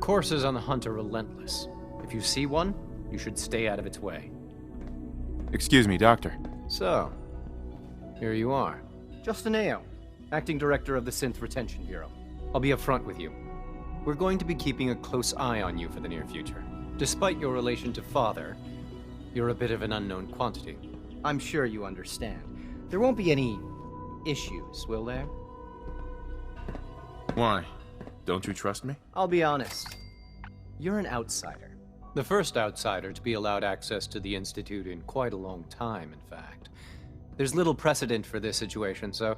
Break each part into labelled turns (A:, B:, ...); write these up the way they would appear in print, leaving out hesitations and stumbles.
A: Coursers on the hunt are relentless. If you see one, you should stay out of its way.
B: Excuse me, Doctor.
A: So, here you are. Justin Ayo, Acting Director of the Synth Retention Bureau. I'll be upfront with you. We're going to be keeping a close eye on you for the near future. Despite your relation to Father, you're a bit of an unknown quantity. I'm sure you understand. There won't be any issues, will there?
B: Why? Don't you trust me?
A: I'll be honest. You're an outsider. The first outsider to be allowed access to the Institute in quite a long time, in fact. There's little precedent for this situation, so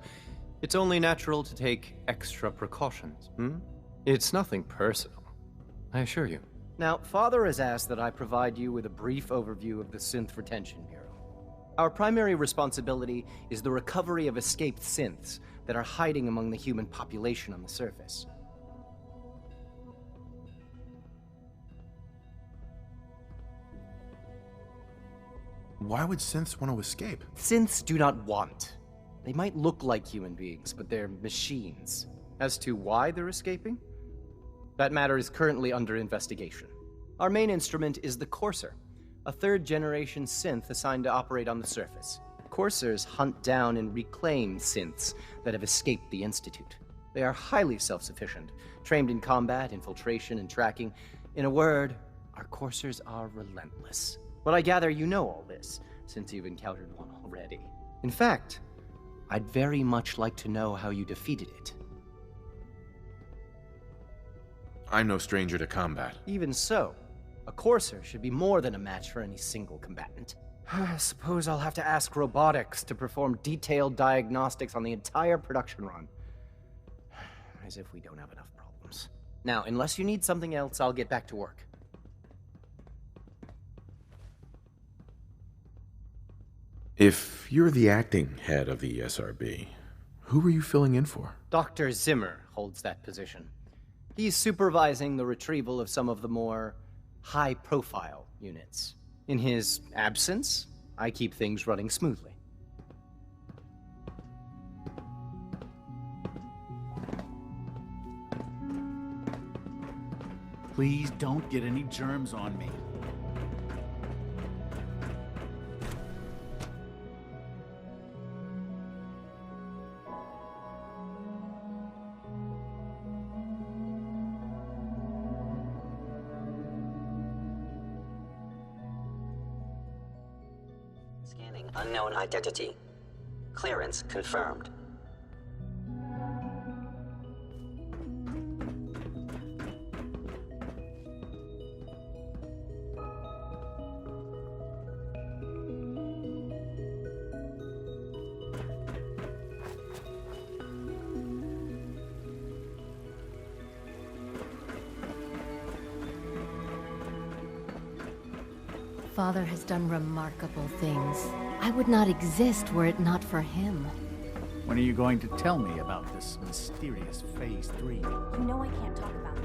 A: it's only natural to take extra precautions, It's nothing personal, I assure you. Now, Father has asked that I provide you with a brief overview of the Synth Retention Bureau. Our primary responsibility is the recovery of escaped synths that are hiding among the human population on the surface.
B: Why would synths want to escape?
A: Synths do not want. They might look like human beings, but they're machines. As to why they're escaping? That matter is currently under investigation. Our main instrument is the Courser, a third-generation synth assigned to operate on the surface. Coursers hunt down and reclaim synths that have escaped the Institute. They are highly self-sufficient, trained in combat, infiltration, and tracking. In a word, our Coursers are relentless. But I gather you know all this, since you've encountered one already. In fact, I'd very much like to know how you defeated it.
B: I'm no stranger to combat.
A: Even so, a Courser should be more than a match for any single combatant. I suppose I'll have to ask robotics to perform detailed diagnostics on the entire production run. As if we don't have enough problems. Now, unless you need something else, I'll get back to work.
B: If you're the acting head of the SRB, who were you filling in for?
A: Dr. Zimmer holds that position. He's supervising the retrieval of some of the more high-profile units. In his absence, I keep things running smoothly.
C: Please don't get any germs on me.
D: Scanning unknown identity. Clearance confirmed.
E: Father has done remarkable things. I would not exist were it not for him.
C: When are you going to tell me about this mysterious Phase 3?
F: You know I can't talk about that.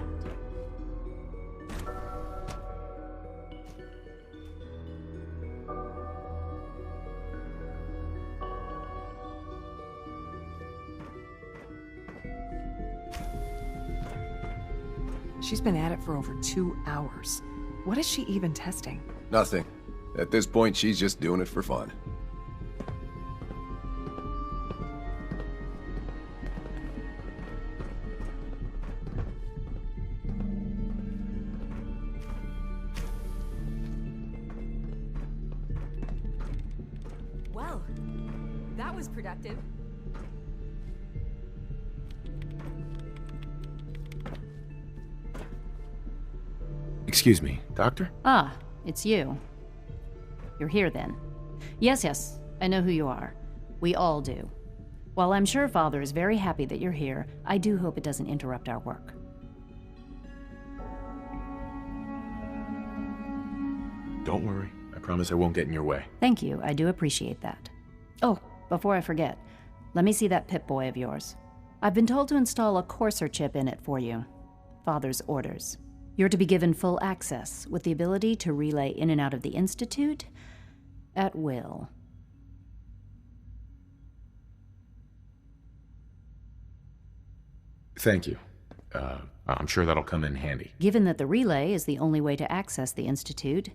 G: She's been at it for over 2 hours. What is she even testing?
H: Nothing. At this point, she's just doing it for fun.
F: Well, that was productive.
B: Excuse me, Doctor?
I: Ah, it's you. You're here then. Yes, I know who you are. We all do. While I'm sure Father is very happy that you're here, I do hope it doesn't interrupt our work.
B: Don't worry. I promise I won't get in your way.
I: Thank you, I do appreciate that. Oh, before I forget, let me see that Pip-Boy of yours. I've been told to install a Courser chip in it for you. Father's orders. You're to be given full access, with the ability to relay in and out of the Institute at will.
B: Thank you. I'm sure that'll come in handy.
I: Given that the relay is the only way to access the Institute,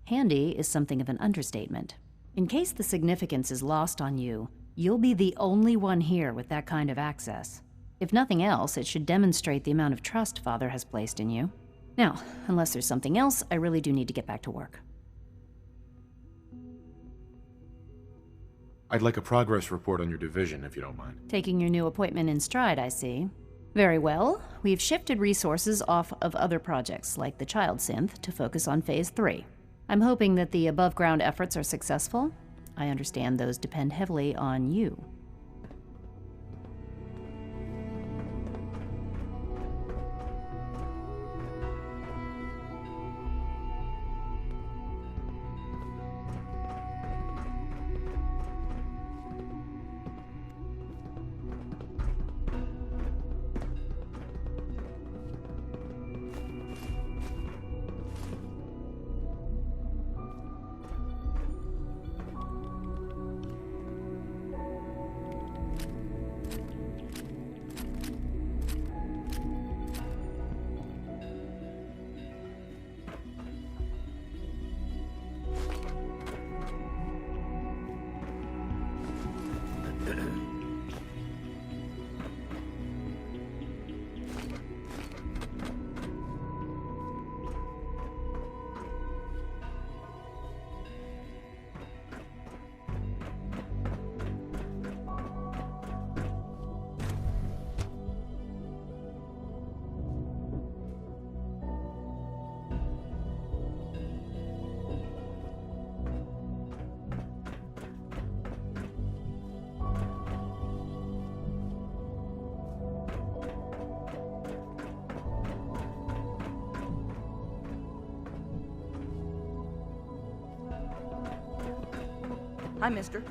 I: handy is something of an understatement. In case the significance is lost on you, you'll be the only one here with that kind of access. If nothing else, it should demonstrate the amount of trust Father has placed in you. Now, unless there's something else, I really do need to get back to work.
B: I'd like a progress report on your division, if you don't mind.
I: Taking your new appointment in stride, I see. Very well. We've shifted resources off of other projects, like the Child Synth, to focus on Phase 3. I'm hoping that the above-ground efforts are successful. I understand those depend heavily on you.
J: Hi, mister.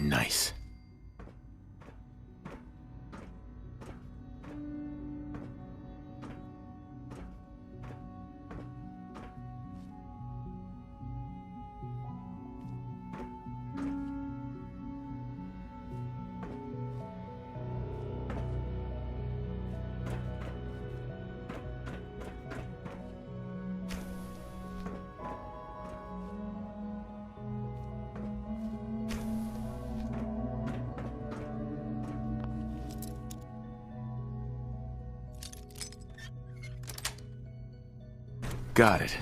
B: Nice. Got it.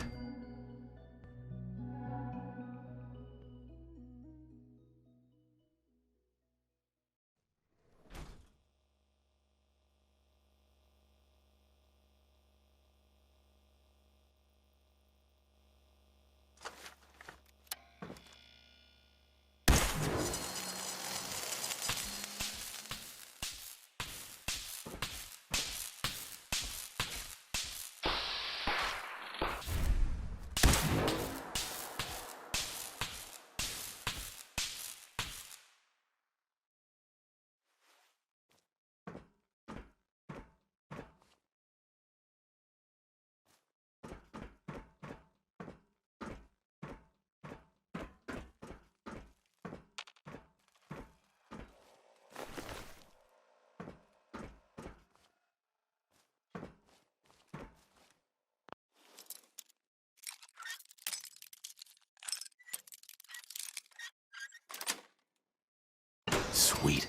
B: Sweet.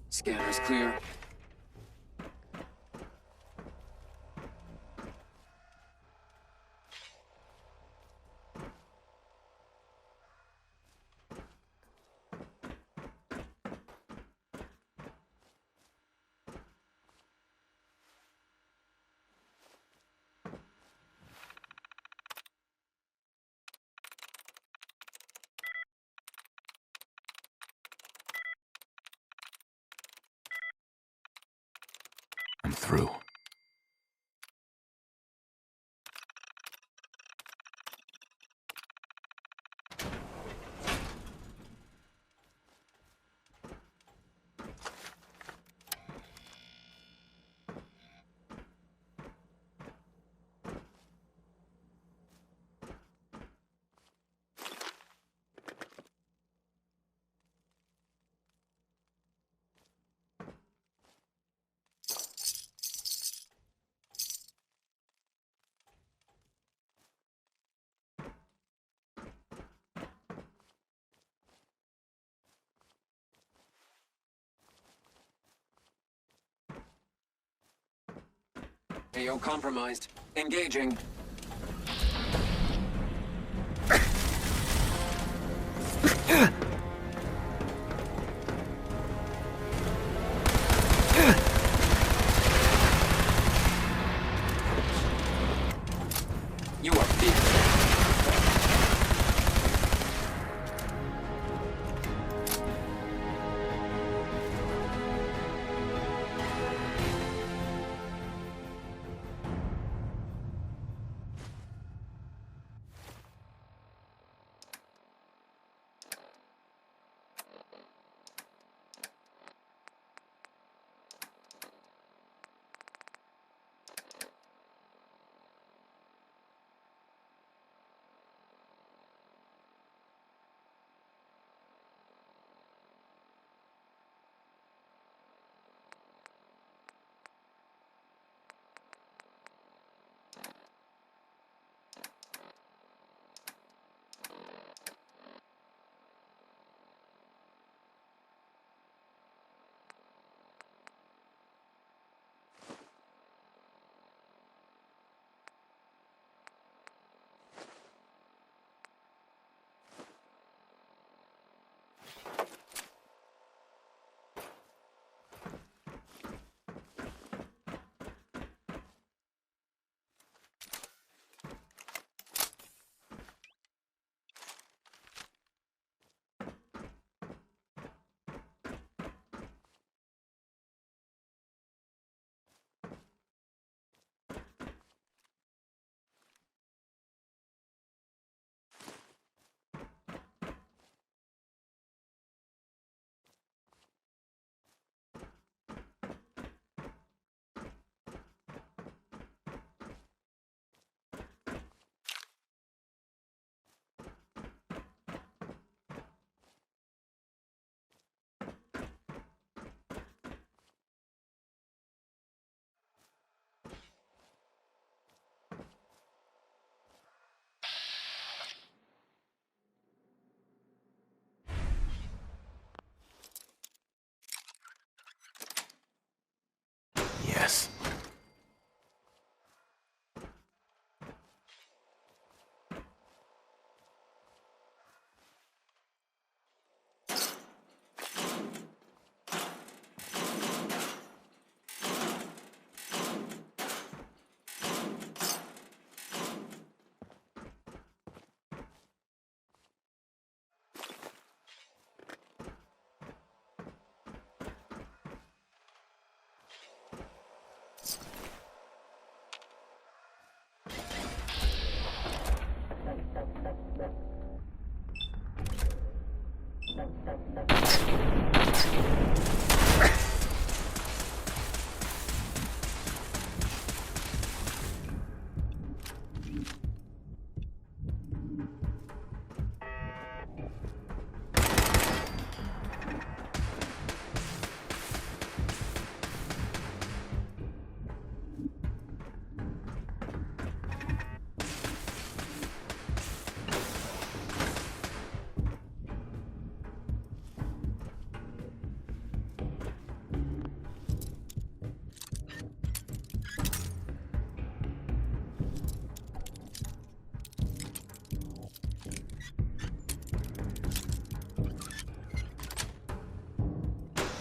K: Scanner's clear.
B: I'm through.
K: AO compromised. Engaging. You are beat.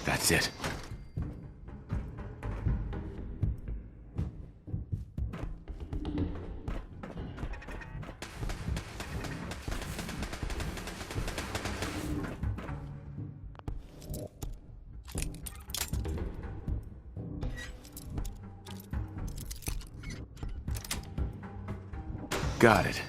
B: That's it. Got it.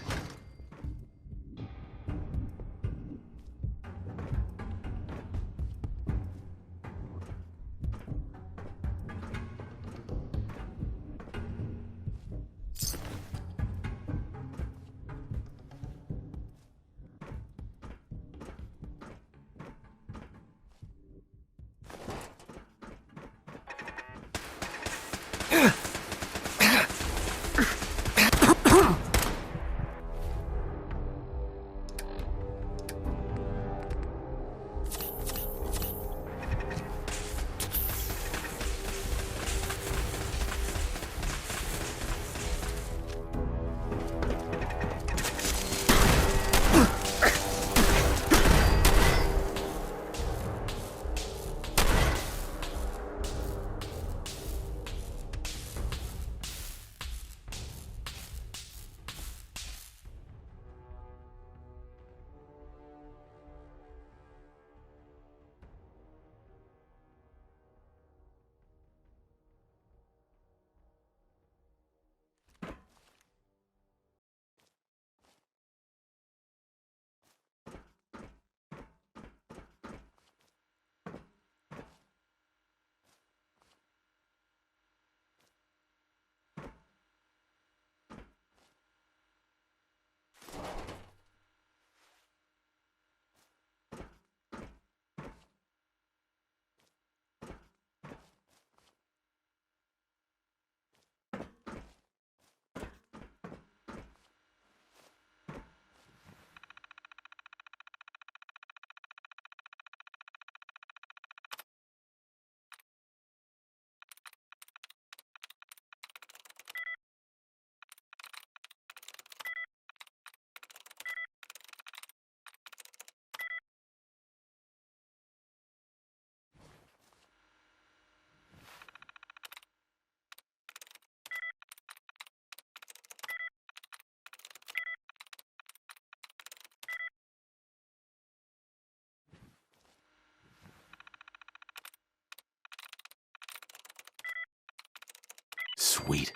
B: Sweet.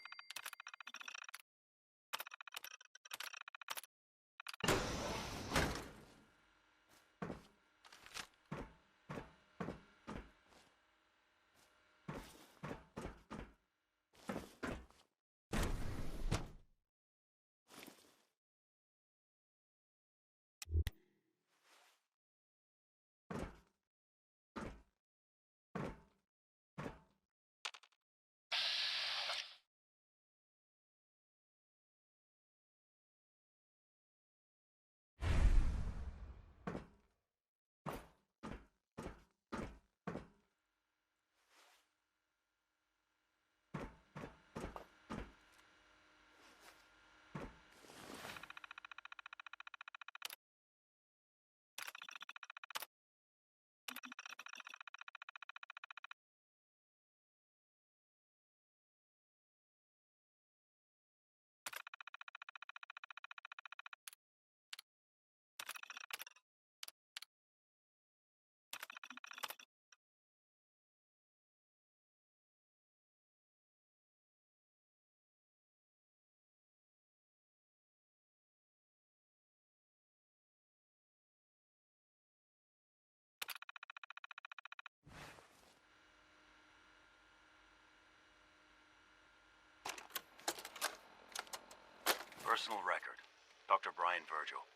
C: Personal record. Dr. Brian Virgil.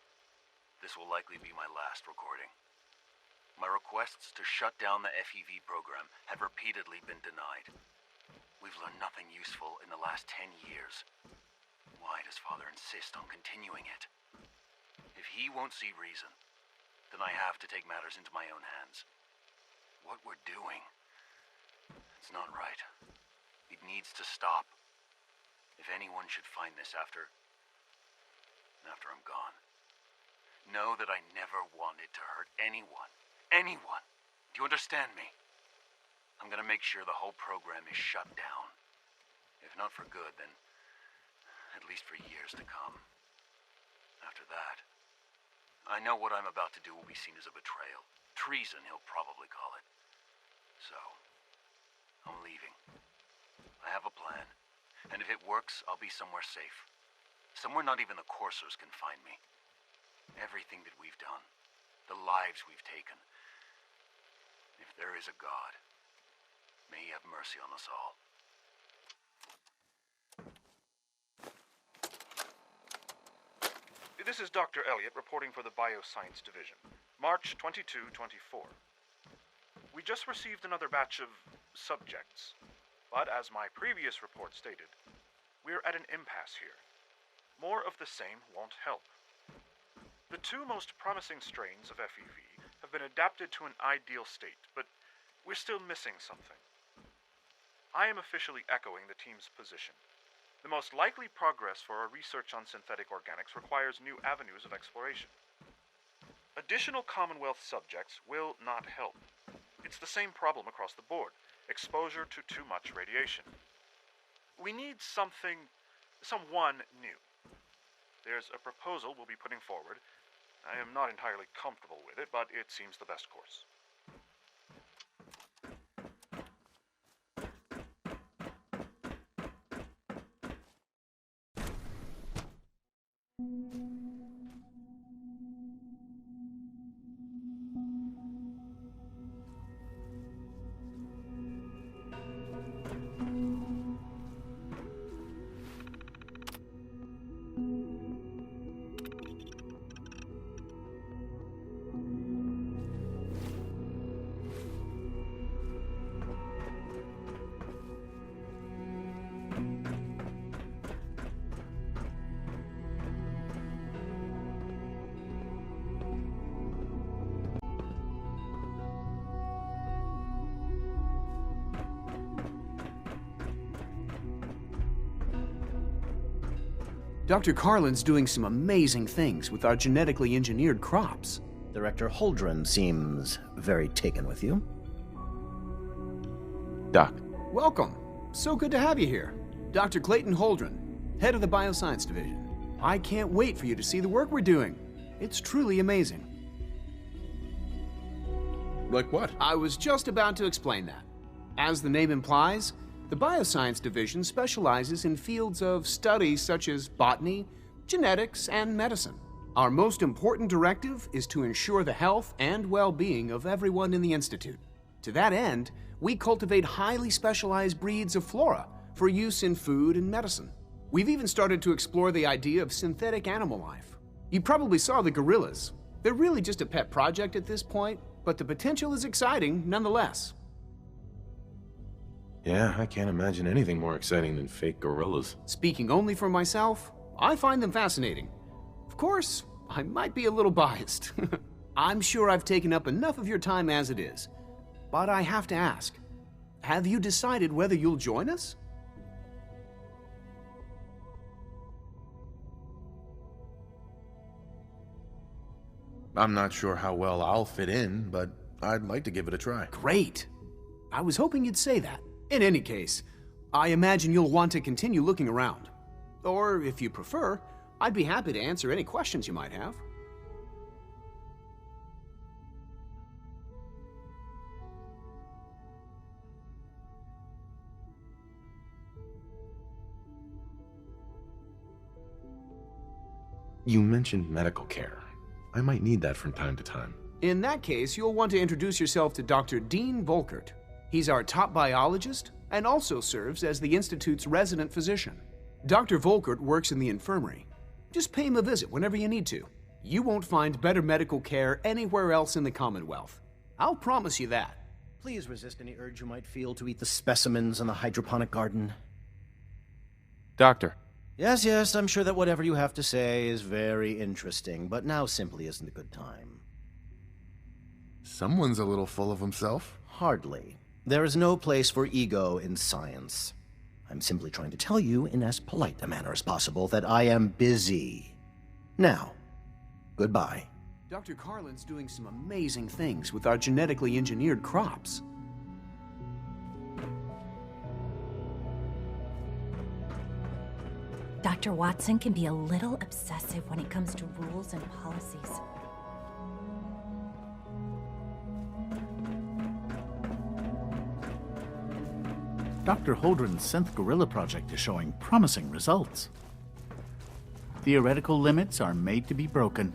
C: This will likely be my last recording. My requests to shut down the FEV program have repeatedly been denied. We've learned nothing useful in the last 10 years. Why does Father insist on continuing it? If he won't see reason, then I have to take matters into my own hands. What we're doing, it's not right. It needs to stop. If anyone should find this after I'm gone, know that I never wanted to hurt anyone. Anyone. Do you understand me? I'm gonna make sure the whole program is shut down. If not for good, then at least for years to come. After that, I know what I'm about to do will be seen as a betrayal. Treason, he'll probably call it. So, I'm leaving. I have a plan, and if it works, I'll be somewhere safe. Somewhere not even the coursers can find me. Everything that we've done, the lives we've taken. If there is a God, may he have mercy on us all.
L: This is Dr. Elliot reporting for the Bioscience Division, March 22-24. We just received another batch of subjects, but as my previous report stated, we're at an impasse here. More of the same won't help. The two most promising strains of FEV have been adapted to an ideal state, but we're still missing something. I am officially echoing the team's position. The most likely progress for our research on synthetic organics requires new avenues of exploration. Additional Commonwealth subjects will not help. It's the same problem across the board: exposure to too much radiation. We need someone new. There's a proposal we'll be putting forward. I am not entirely comfortable with it, but it seems the best course.
M: Dr. Carlin's doing some amazing things with our genetically engineered crops.
N: Director Holdren seems very taken with you.
B: Doc.
M: Welcome. So good to have you here. Dr. Clayton Holdren, head of the Bioscience Division. I can't wait for you to see the work we're doing. It's truly amazing.
B: Like what?
M: I was just about to explain that. As the name implies, the Bioscience Division specializes in fields of study such as botany, genetics, and medicine. Our most important directive is to ensure the health and well-being of everyone in the Institute. To that end, we cultivate highly specialized breeds of flora for use in food and medicine. We've even started to explore the idea of synthetic animal life. You probably saw the gorillas. They're really just a pet project at this point, but the potential is exciting nonetheless.
B: Yeah, I can't imagine anything more exciting than fake gorillas.
M: Speaking only for myself, I find them fascinating. Of course, I might be a little biased. I'm sure I've taken up enough of your time as it is. But I have to ask, have you decided whether you'll join us?
B: I'm not sure how well I'll fit in, but I'd like to give it a try.
M: Great. I was hoping you'd say that. In any case, I imagine you'll want to continue looking around. Or, if you prefer, I'd be happy to answer any questions you might have.
B: You mentioned medical care. I might need that from time to time.
M: In that case, you'll want to introduce yourself to Dr. Dean Volkert. He's our top biologist and also serves as the Institute's resident physician. Dr. Volkert works in the infirmary. Just pay him a visit whenever you need to. You won't find better medical care anywhere else in the Commonwealth. I'll promise you that.
N: Please resist any urge you might feel to eat the specimens in the hydroponic garden.
O: Doctor.
N: Yes, I'm sure that whatever you have to say is very interesting, but now simply isn't a good time.
P: Someone's a little full of himself.
N: Hardly. There is no place for ego in science. I'm simply trying to tell you in as polite a manner as possible that I am busy. Now, goodbye.
M: Dr. Carlin's doing some amazing things with our genetically engineered crops.
F: Dr. Watson can be a little obsessive when it comes to rules and policies.
Q: Dr. Holdren's synth gorilla project is showing promising results. Theoretical limits are made to be broken.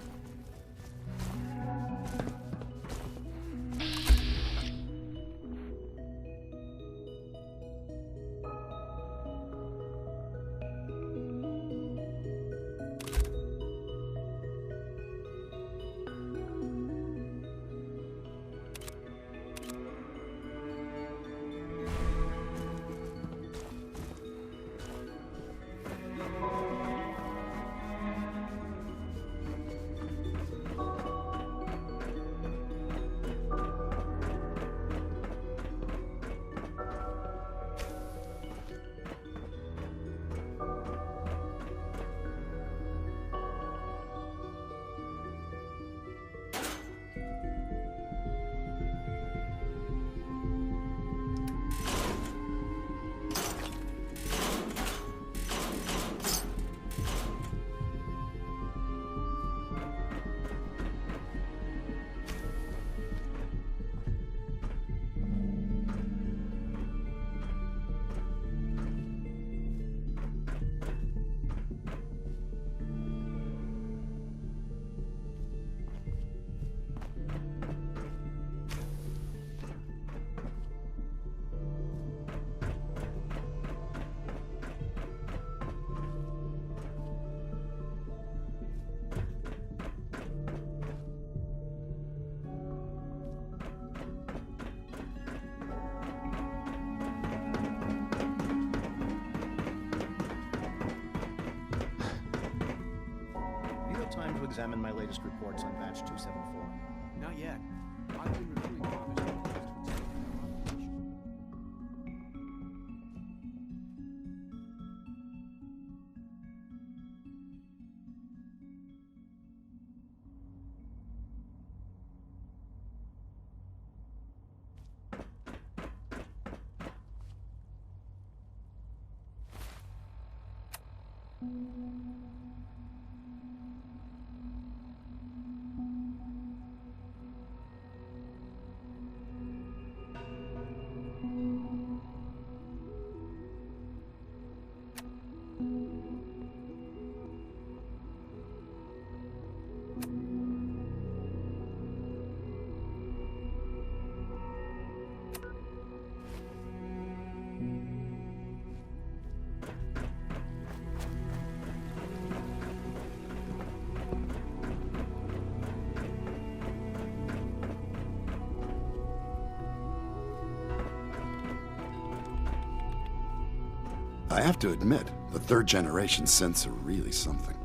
N: Time to examine my latest reports on batch 274.
M: Not yet. I've been reviewing Father's request to examine our operation.
R: I have to admit, the third generation synths are really something.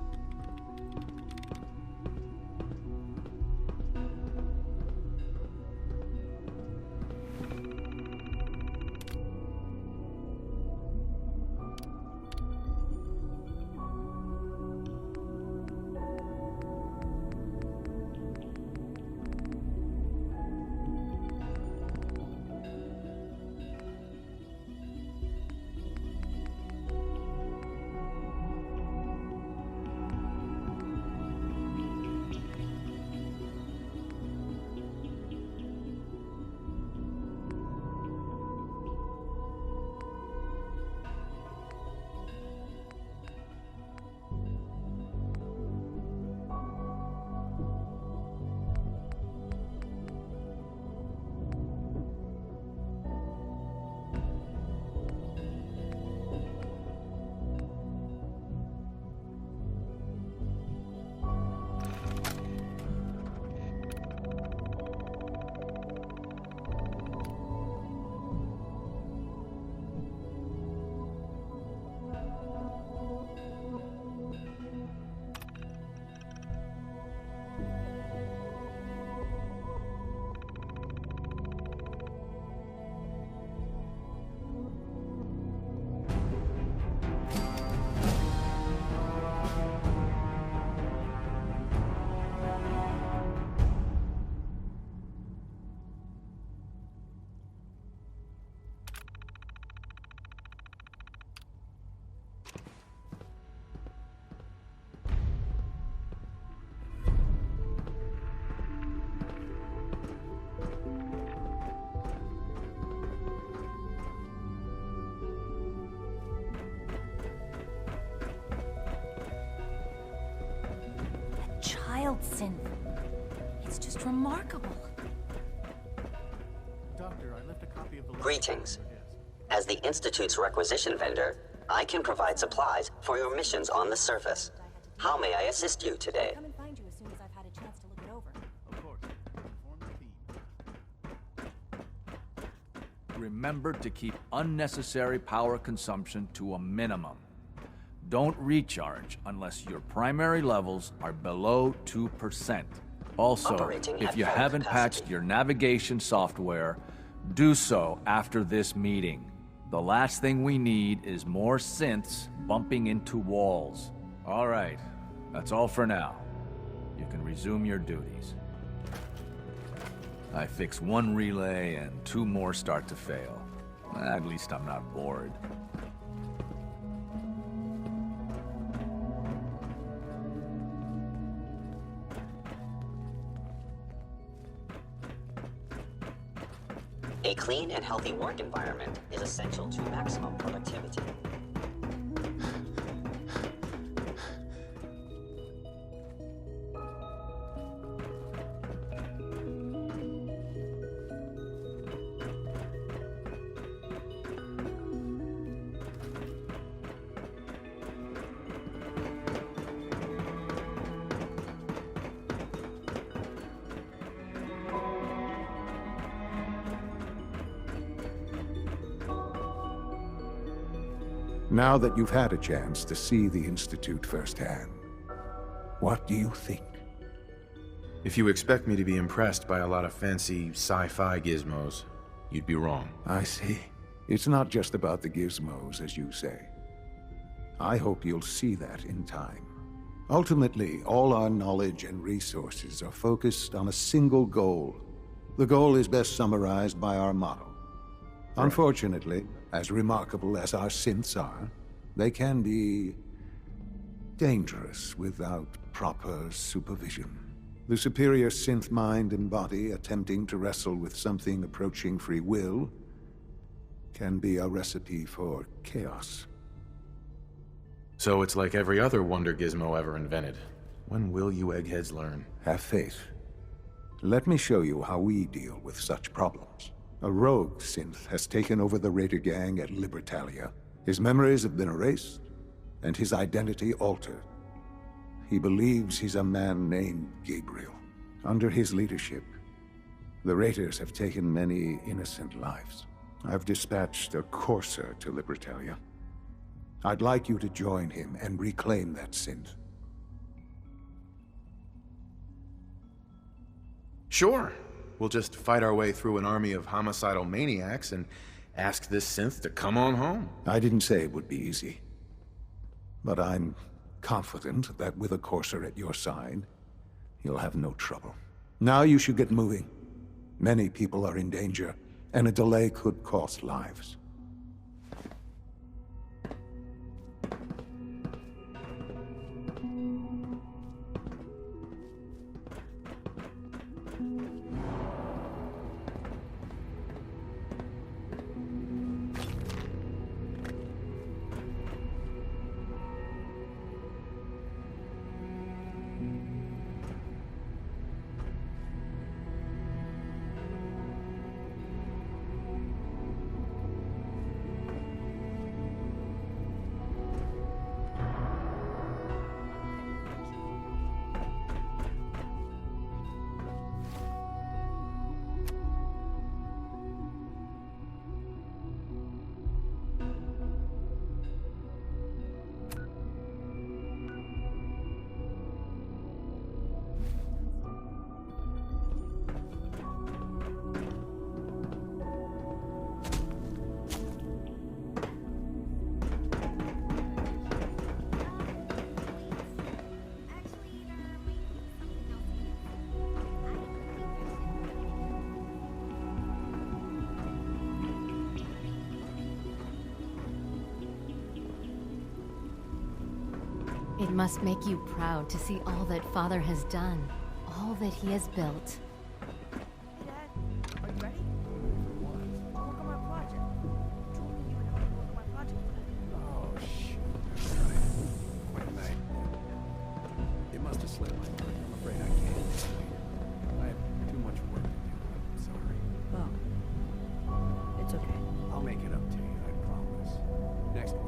F: synth. It's just remarkable.
Q: Doctor, I left a copy of the...
D: Greetings. As the Institute's requisition vendor, I can provide supplies for your missions on the surface. How may I assist you today?
F: Come and find you as soon as I've had a chance to look it over.
Q: Of course. Inform the team.
O: Remember to keep unnecessary power consumption to a minimum. Don't recharge unless your primary levels are below 2%. Also,
D: Operating
O: if
D: at
O: you
D: full
O: haven't
D: capacity.
O: patched your navigation software, do so after this meeting. The last thing we need is more synths bumping into walls. All right, that's all for now. You can resume your duties. I fix one relay and 2 more start to fail. At least I'm not bored.
D: A clean and healthy work environment is essential to maximum productivity.
P: Now that you've had a chance to see the Institute firsthand, what do you think?
B: If you expect me to be impressed by a lot of fancy sci-fi gizmos, you'd be wrong.
P: I see. It's not just about the gizmos, as you say. I hope you'll see that in time. Ultimately, all our knowledge and resources are focused on a single goal. The goal is best summarized by our motto. Right. Unfortunately, as remarkable as our synths are, they can be dangerous without proper supervision. The superior synth mind and body attempting to wrestle with something approaching free will can be a recipe for chaos.
B: So it's like every other wonder gizmo ever invented. When will you eggheads learn?
P: Have faith. Let me show you how we deal with such problems. A rogue synth has taken over the Raider gang at Libertalia. His memories have been erased, and his identity altered. He believes he's a man named Gabriel. Under his leadership, the Raiders have taken many innocent lives. I've dispatched a courser to Libertalia. I'd like you to join him and reclaim that synth.
B: Sure. We'll just fight our way through an army of homicidal maniacs and ask this synth to come on home.
P: I didn't say it would be easy. But I'm confident that with a courser at your side, you'll have no trouble. Now you should get moving. Many people are in danger, and a delay could cost lives.
E: It must make you proud to see all that Father has done, all that he has built.
J: Dad, are you ready? Work on my project. You told me you would help me work on my project today.
R: Oh, shit. Quite a night. It must have slipped my mind on the
S: afraid I can't. I have too much work to do. I'm sorry.
J: Oh. It's okay.
S: I'll make it up to you, I promise. Next week.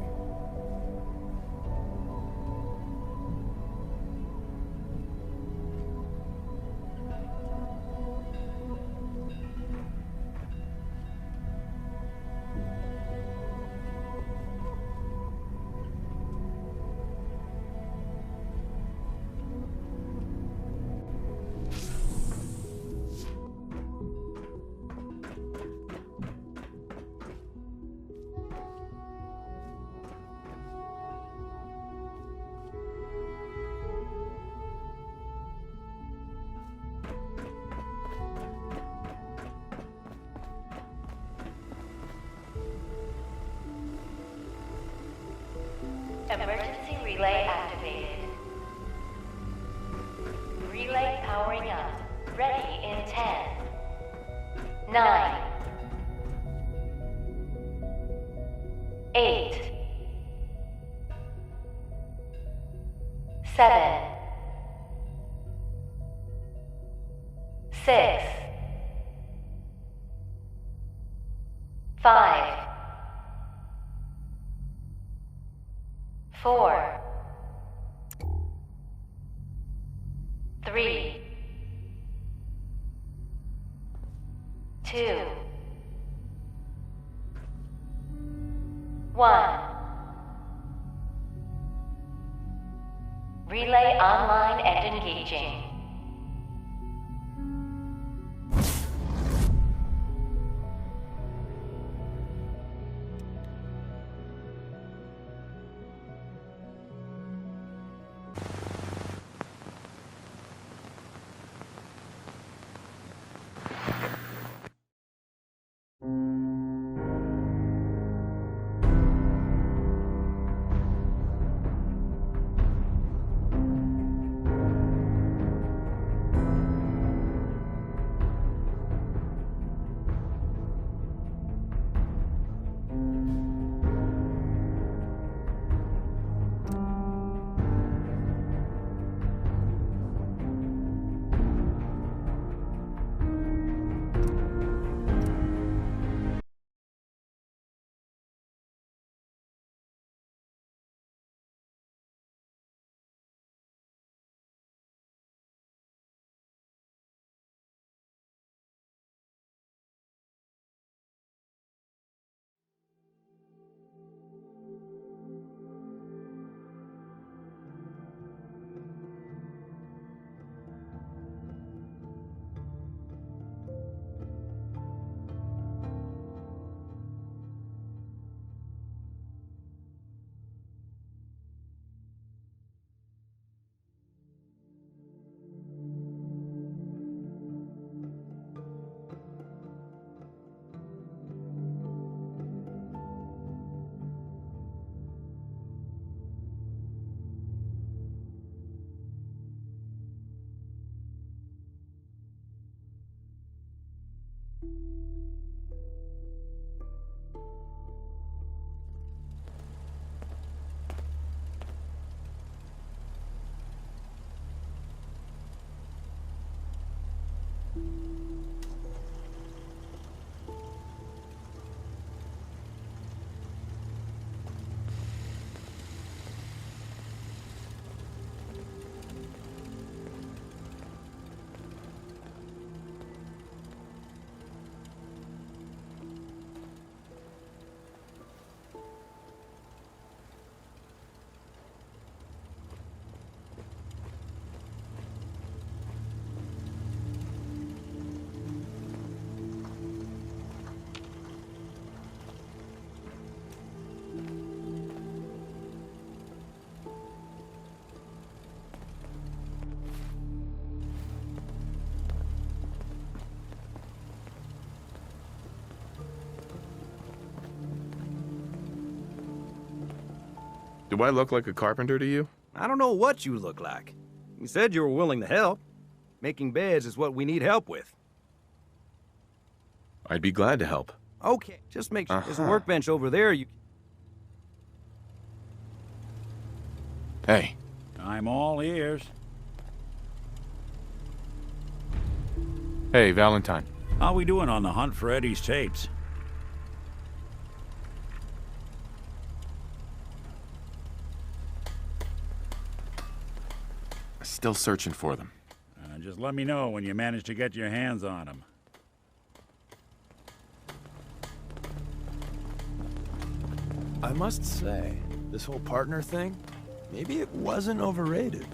T: Emergency relay activated. Relay powering up. Ready in 10, 9, 8, 7, 6, 5, 4, 3, 2, 1. Relay online and engaging.
U: Do I look like a carpenter to you?
V: I don't know what you look like. You said you were willing to help. Making beds is what we need help with.
U: I'd be glad to help.
V: Okay, just make sure there's a workbench over there.
U: Hey.
Q: I'm all ears.
B: Hey, Valentine.
A: How we doing on the hunt for Eddie's tapes?
B: Still searching for them.
A: Just let me know when you manage to get your hands on them.
U: I must say, this whole partner thing, maybe it wasn't overrated.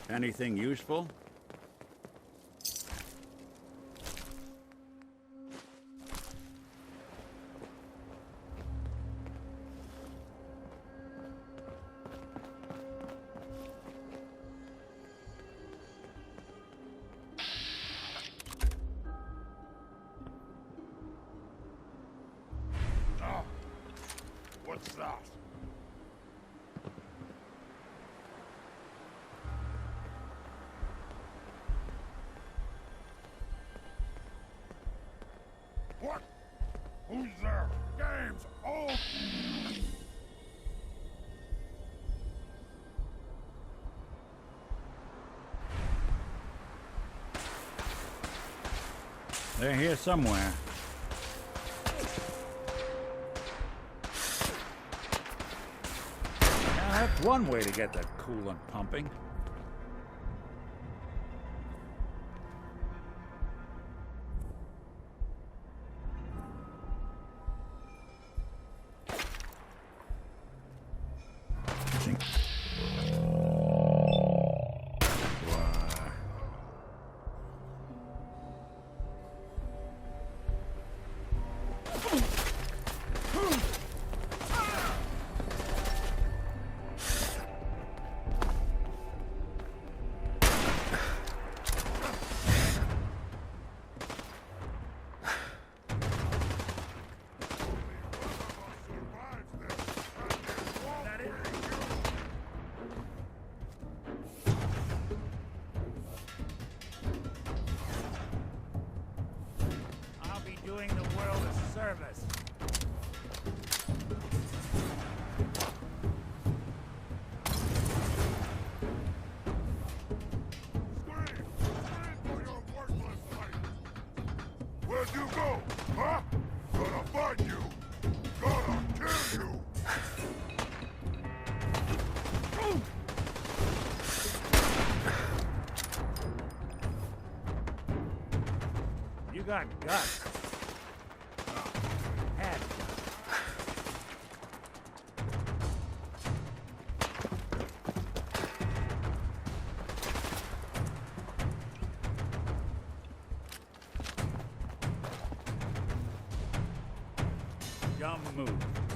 A: Anything useful?
G: What's that? What? Who's there? Game's over!
A: They're here somewhere. Now, that's one way to get the coolant pumping. Doing the world a service.
G: Where'd you go? Huh? Gonna find you! Gonna kill you!
A: You got guts. Head. Dumb move.